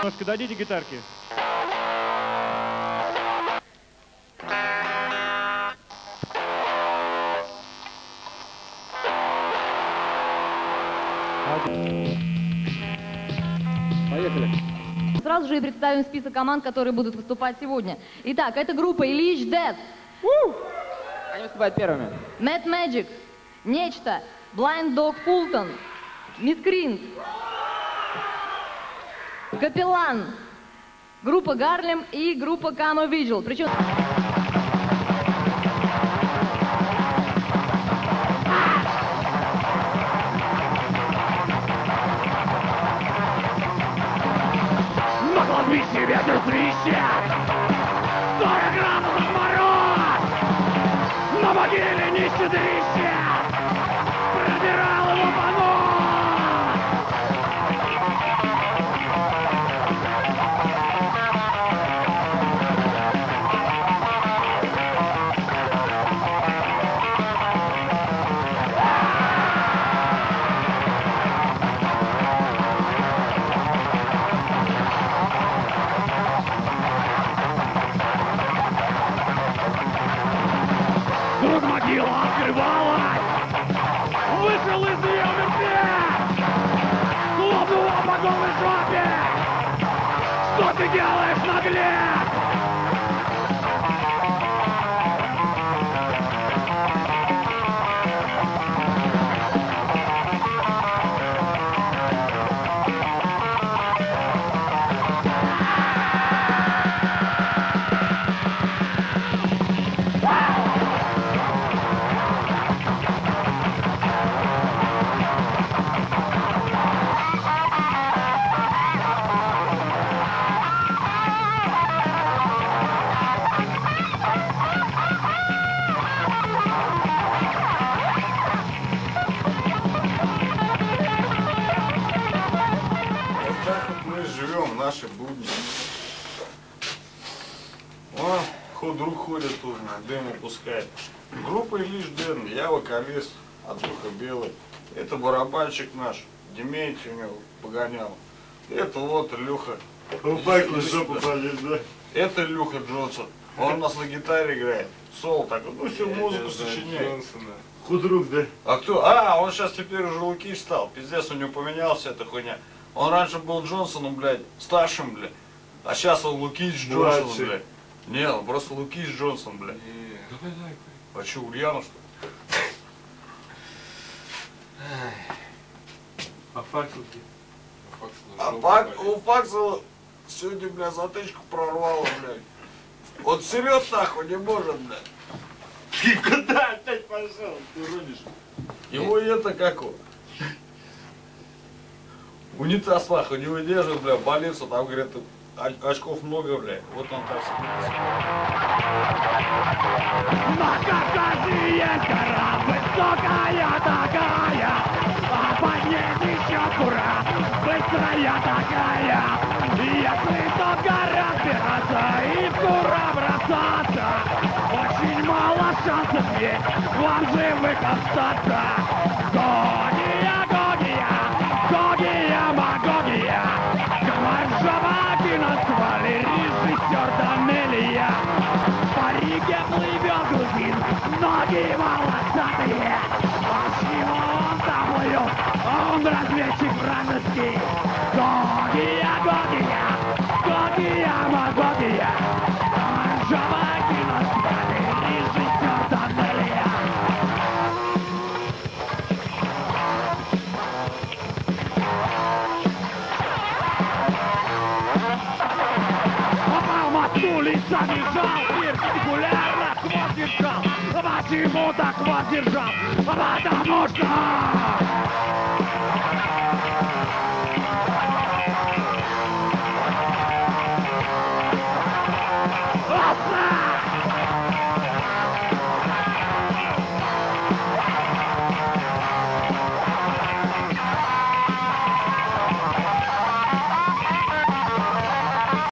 Немножко дадите гитарки. Поехали. Сразу же и представим список команд, которые будут выступать сегодня. Итак, это группа Ильич Death. Они выступают первыми. Mad Magic, Нечто, Blind Dog Fulton, Miscreant, Капеллан, группа Гарлем и группа Camo Vigil. Причем... На кладбище ветер свищет, 40 градусов мороз, на могиле нищий трещит, продирал его понос. Вдруг могила открывалась, вышел из нее мертвец, хлопнула по голой жопе. Что ты делаешь, наглец? Живем наши будни. О, друг ходит тут, дым выпускает. Группа Ильич Death, я вокалист, Андрюха Белый. Это барабанщик наш, Дементий у него погонял. Это вот Илюха. Это Илюха Джонсон. Он у нас на гитаре играет. Соло так, ну все музыку сочиняет. Худрук, да? А кто? А, он сейчас теперь уже Лукич стал. Пиздец, у него поменялась эта хуйня. Он раньше был Джонсоном, блядь, старшим, блядь. А сейчас он Лукич Джонсон, блядь. Не, он просто Лукич Джонсон, блядь. А что, Ульянов, что ли? А Факсел? У Факсела сегодня, блядь, затычку прорвало, блядь. Он вперед нахуй не может, блядь. Ты куда опять пошел? Ты рудишь. Его это как его? Унитаз нахуй не выдерживает, бля, в больницу, там, говорят, очков много, бля. Вот он так себе. На Кавказе есть гора, высокая такая, а под ней еще кура, быстрая такая. Если только разбираться и в кура бросаться, очень мало шансов есть вам живых остаться. Гогия, Гогия, Гогия, Магогия, Гваржаваки назвали режиссер Данелия. По реке плывет грузин, ноги волосатые. А чего он там плывет? Он разведчик вражеский. Гогия, Гогия, Гогия, Магогия, Гваржаваки назвали режиссер Данелия. Улица бежал, перпендикулярно хвост держал. Почему так хвост держал? Потому что